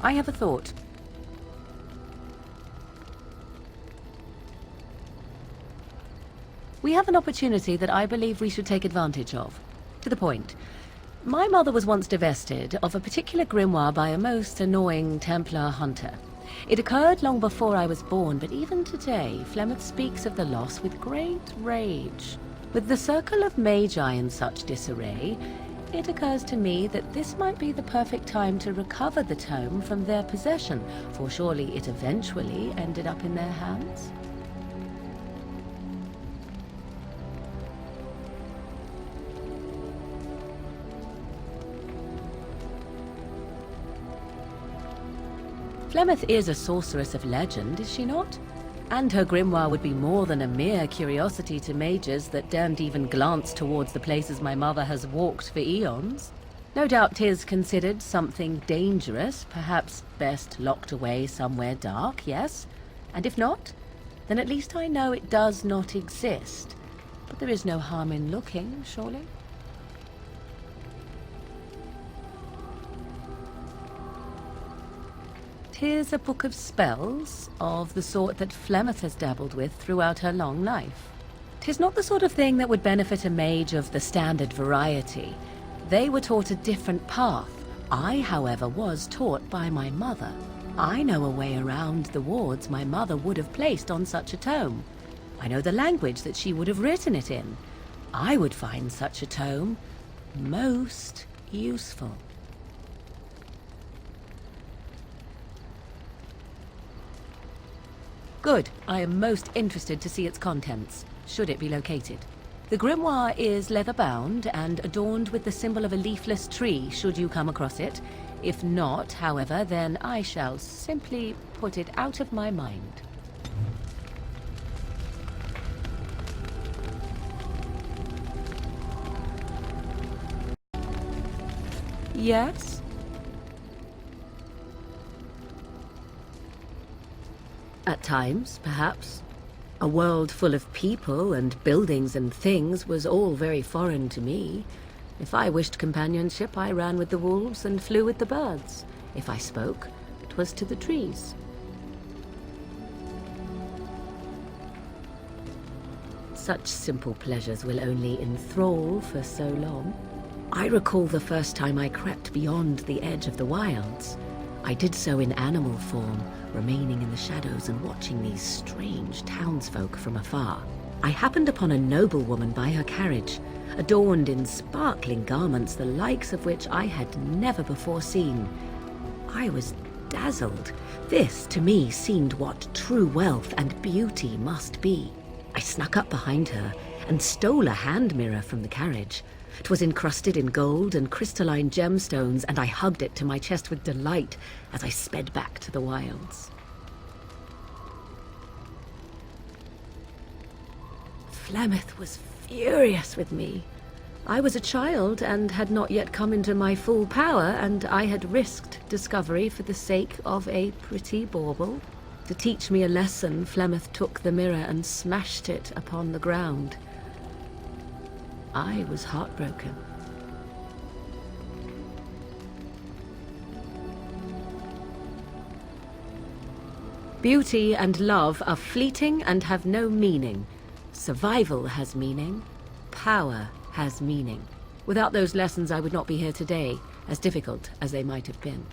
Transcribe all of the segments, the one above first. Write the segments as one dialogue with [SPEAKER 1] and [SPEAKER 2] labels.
[SPEAKER 1] I have a thought. We have an opportunity that I believe we should take advantage of. To the point. My mother was once divested of a particular grimoire by a most annoying Templar hunter. It occurred long before I was born, but even today, Flemeth speaks of the loss with great rage. With the circle of magi in such disarray, it occurs to me that this might be the perfect time to recover the tome from their possession, for surely it eventually ended up in their hands. Flemeth is a sorceress of legend, is she not? And her grimoire would be more than a mere curiosity to mages that daren't even glance towards the places my mother has walked for eons. No doubt 'tis considered something dangerous, perhaps best locked away somewhere dark, yes? And if not, then at least I know it does not exist. But there is no harm in looking, surely? Here's a book of spells, of the sort that Flemeth has dabbled with throughout her long life. 'Tis not the sort of thing that would benefit a mage of the standard variety. They were taught a different path. I, however, was taught by my mother. I know a way around the wards my mother would have placed on such a tome. I know the language that she would have written it in. I would find such a tome most useful. Good. I am most interested to see its contents, should it be located. The grimoire is leather-bound and adorned with the symbol of a leafless tree, should you come across it. If not, however, then I shall simply put it out of my mind. Yes? At times, perhaps. A world full of people and buildings and things was all very foreign to me. If I wished companionship, I ran with the wolves and flew with the birds. If I spoke, it was to the trees. Such simple pleasures will only enthrall for so long. I recall the first time I crept beyond the edge of the wilds. I did so in animal form, remaining in the shadows and watching these strange townsfolk from afar. I happened upon a noblewoman by her carriage, adorned in sparkling garments the likes of which I had never before seen. I was dazzled. This, to me, seemed what true wealth and beauty must be. I snuck up behind her and stole a hand mirror from the carriage. 'Twas encrusted in gold and crystalline gemstones, and I hugged it to my chest with delight as I sped back to the wilds. Flemeth was furious with me. I was a child and had not yet come into my full power, and I had risked discovery for the sake of a pretty bauble. To teach me a lesson, Flemeth took the mirror and smashed it upon the ground. I was heartbroken. Beauty and love are fleeting and have no meaning. Survival has meaning. Power has meaning. Without those lessons, I would not be here today, as difficult as they might have been.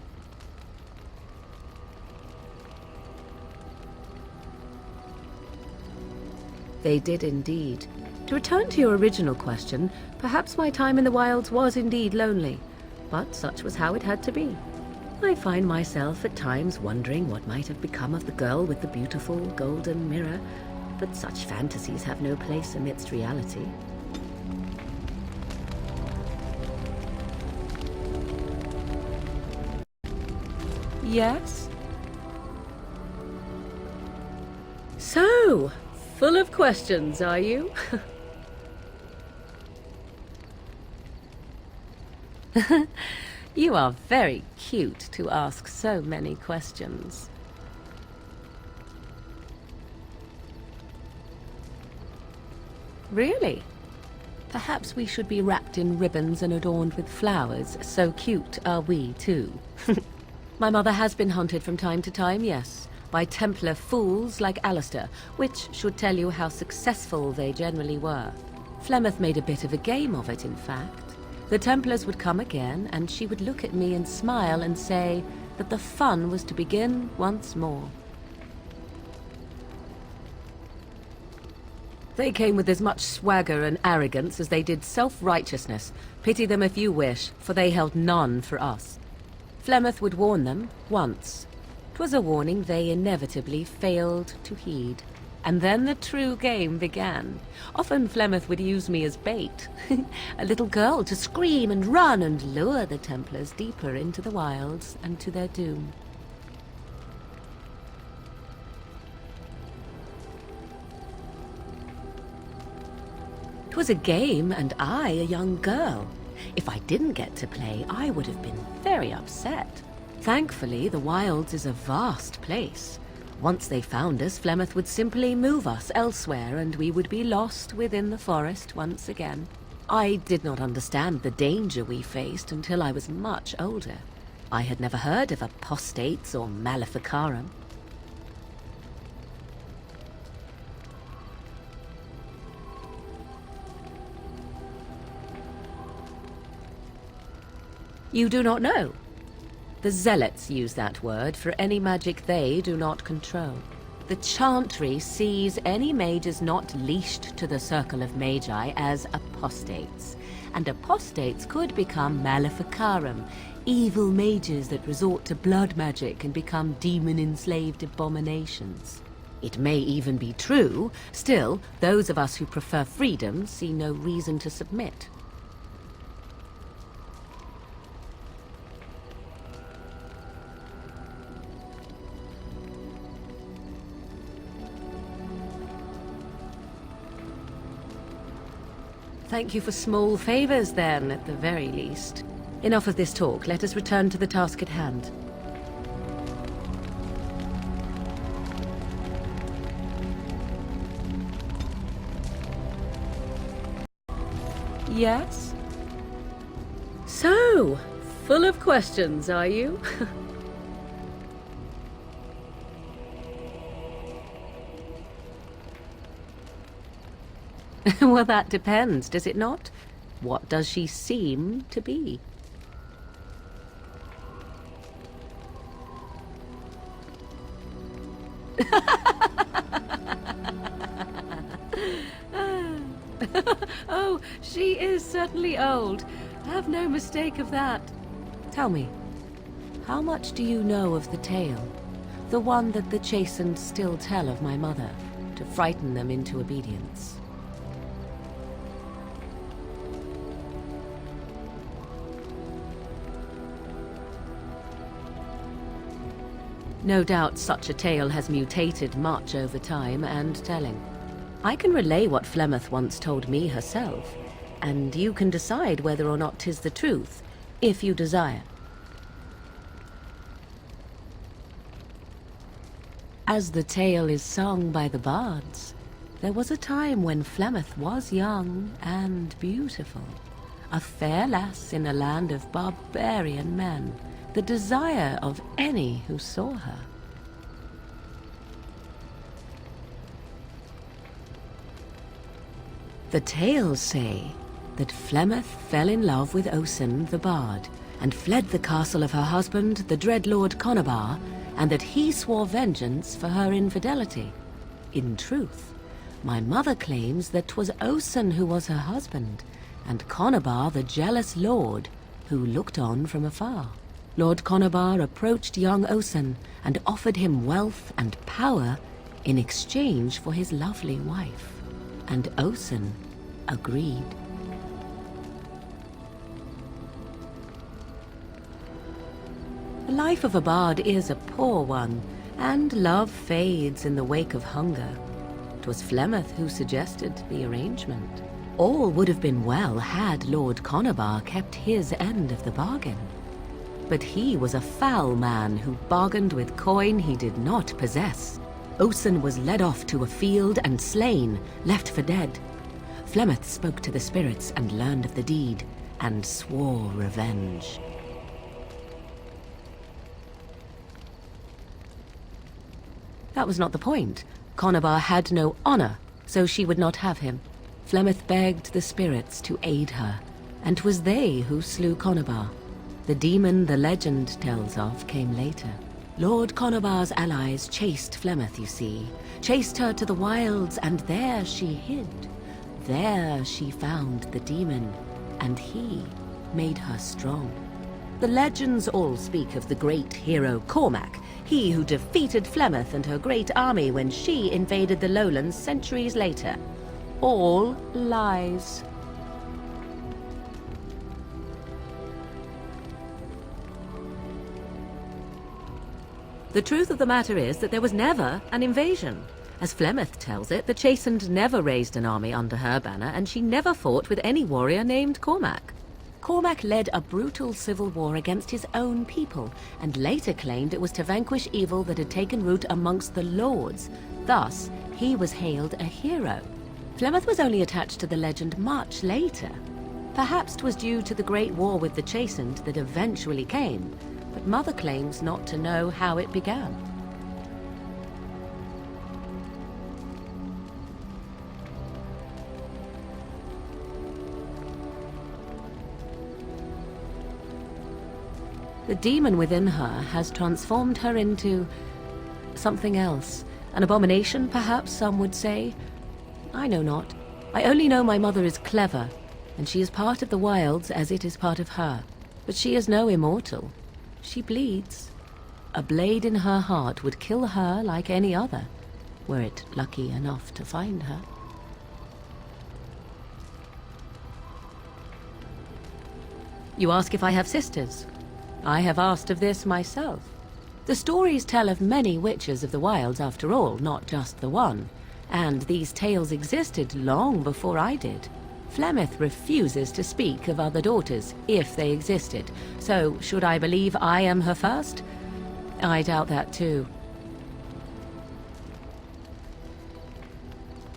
[SPEAKER 1] They did indeed. To return to your original question, perhaps my time in the wilds was indeed lonely, but such was how it had to be. I find myself at times wondering what might have become of the girl with the beautiful golden mirror, but such fantasies have no place amidst reality. Yes? So, full of questions, are you? You are very cute to ask so many questions. Really? Perhaps we should be wrapped in ribbons and adorned with flowers. So cute are we, too. My mother has been hunted from time to time, yes, by Templar fools like Alistair, which should tell you how successful they generally were. Flemeth made a bit of a game of it, in fact. The Templars would come again, and she would look at me and smile and say that the fun was to begin once more. They came with as much swagger and arrogance as they did self-righteousness. Pity them if you wish, for they held none for us. Flemeth would warn them once. 'Twas a warning they inevitably failed to heed. And then the true game began. Often Flemeth would use me as bait. A little girl to scream and run and lure the Templars deeper into the wilds and to their doom. 'Twas a game, and I a young girl. If I didn't get to play, I would have been very upset. Thankfully, the wilds is a vast place. Once they found us, Flemeth would simply move us elsewhere, and we would be lost within the forest once again. I did not understand the danger we faced until I was much older. I had never heard of apostates or maleficarum. You do not know? The Zealots use that word for any magic they do not control. The Chantry sees any mages not leashed to the Circle of Magi as apostates, and apostates could become maleficarum, evil mages that resort to blood magic and become demon-enslaved abominations. It may even be true. Still, those of us who prefer freedom see no reason to submit. Thank you for small favors, then, at the very least. Enough of this talk. Let us return to the task at hand. Yes? So, full of questions, are you? Well, that depends, does it not? What does she seem to be? Oh, she is certainly old. Have no mistake of that. Tell me, how much do you know of the tale? The one that the chastened still tell of my mother, to frighten them into obedience. No doubt such a tale has mutated much over time and telling. I can relay what Flemeth once told me herself, and you can decide whether or not 'tis the truth, if you desire. As the tale is sung by the bards, there was a time when Flemeth was young and beautiful, a fair lass in a land of barbarian men, the desire of any who saw her. The tales say that Flemeth fell in love with Osen the bard, and fled the castle of her husband, the dread Lord Conabar, and that he swore vengeance for her infidelity. In truth, my mother claims that 'twas Osen who was her husband, and Conabar the jealous lord who looked on from afar. Lord Conabar approached young Osen and offered him wealth and power in exchange for his lovely wife, and Osen agreed. The life of a bard is a poor one, and love fades in the wake of hunger. 'Twas Flemeth who suggested the arrangement. All would have been well had Lord Conabar kept his end of the bargain. But he was a foul man who bargained with coin he did not possess. Osen was led off to a field and slain, left for dead. Flemeth spoke to the spirits and learned of the deed, and swore revenge. That was not the point. Conobar had no honor, so she would not have him. Flemeth begged the spirits to aid her, and 'twas they who slew Conobar. The demon the legend tells of came later. Lord Conobar's allies chased Flemeth, you see, chased her to the wilds, and there she hid. There she found the demon, and he made her strong. The legends all speak of the great hero Cormac, he who defeated Flemeth and her great army when she invaded the lowlands centuries later. All lies. The truth of the matter is that there was never an invasion. As Flemeth tells it, the Chastened never raised an army under her banner, and she never fought with any warrior named Cormac. Cormac led a brutal civil war against his own people, and later claimed it was to vanquish evil that had taken root amongst the lords. Thus, he was hailed a hero. Flemeth was only attached to the legend much later. Perhaps 'twas due to the great war with the Chastened that eventually came, but Mother claims not to know how it began. The demon within her has transformed her into something else. An abomination, perhaps some would say. I know not. I only know my mother is clever, and she is part of the wilds as it is part of her. But she is no immortal. She bleeds. A blade in her heart would kill her like any other, were it lucky enough to find her. You ask if I have sisters? I have asked of this myself. The stories tell of many witches of the wilds after all, not just the one. And these tales existed long before I did. Flemeth refuses to speak of other daughters, if they existed. So, should I believe I am her first? I doubt that too.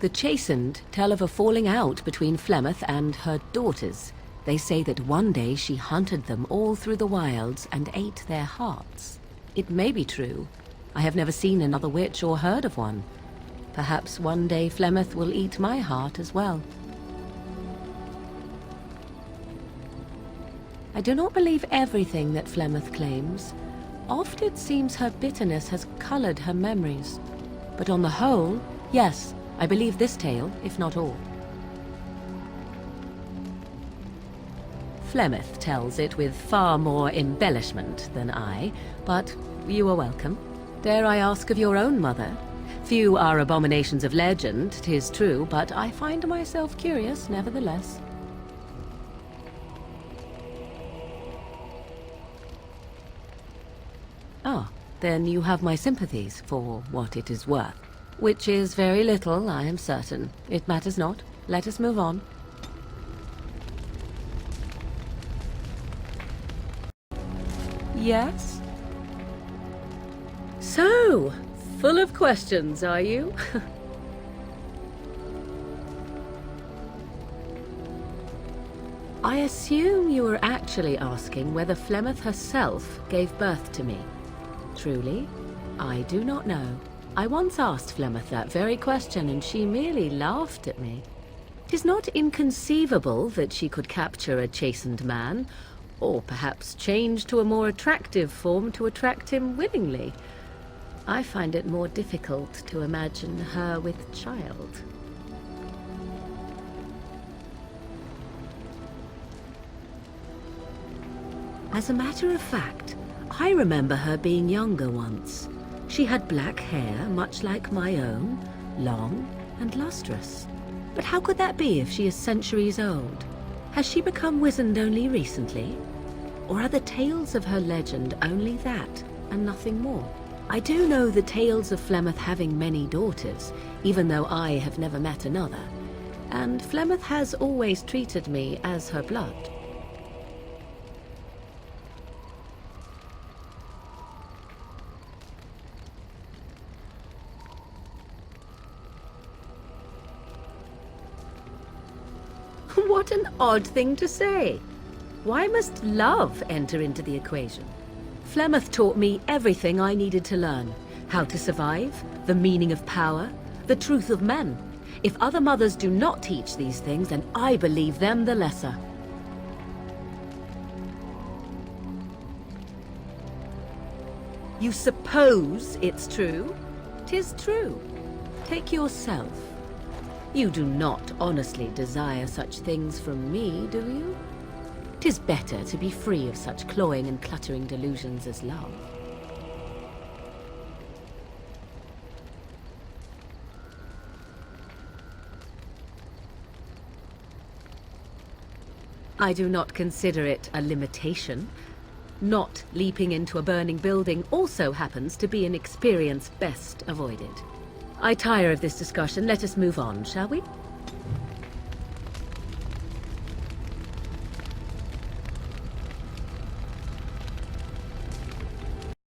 [SPEAKER 1] The Chastened tell of a falling out between Flemeth and her daughters. They say that one day she hunted them all through the wilds and ate their hearts. It may be true. I have never seen another witch or heard of one. Perhaps one day Flemeth will eat my heart as well. I do not believe everything that Flemeth claims. Oft it seems her bitterness has colored her memories. But on the whole, yes, I believe this tale, if not all. Flemeth tells it with far more embellishment than I, but you are welcome. Dare I ask of your own mother? Few are abominations of legend, 'tis true, but I find myself curious nevertheless. Ah, then you have my sympathies for what it is worth. Which is very little, I am certain. It matters not. Let us move on. Yes? So, full of questions, are you? I assume you were actually asking whether Flemeth herself gave birth to me. Truly, I do not know. I once asked Flemeth that very question, and she merely laughed at me. 'Tis not inconceivable that she could capture a chastened man, or perhaps change to a more attractive form to attract him willingly. I find it more difficult to imagine her with child. As a matter of fact, I remember her being younger once. She had black hair, much like my own, long and lustrous. But how could that be if she is centuries old? Has she become wizened only recently? Or are the tales of her legend only that, and nothing more? I do know the tales of Flemeth having many daughters, even though I have never met another. And Flemeth has always treated me as her blood. What an odd thing to say. Why must love enter into the equation? Flemeth taught me everything I needed to learn. How to survive, the meaning of power, the truth of men. If other mothers do not teach these things, then I believe them the lesser. You suppose it's true? 'Tis true. Take yourself. You do not honestly desire such things from me, do you? 'Tis better to be free of such cloying and cluttering delusions as love. I do not consider it a limitation. Not leaping into a burning building also happens to be an experience best avoided. I tire of this discussion. Let us move on, shall we?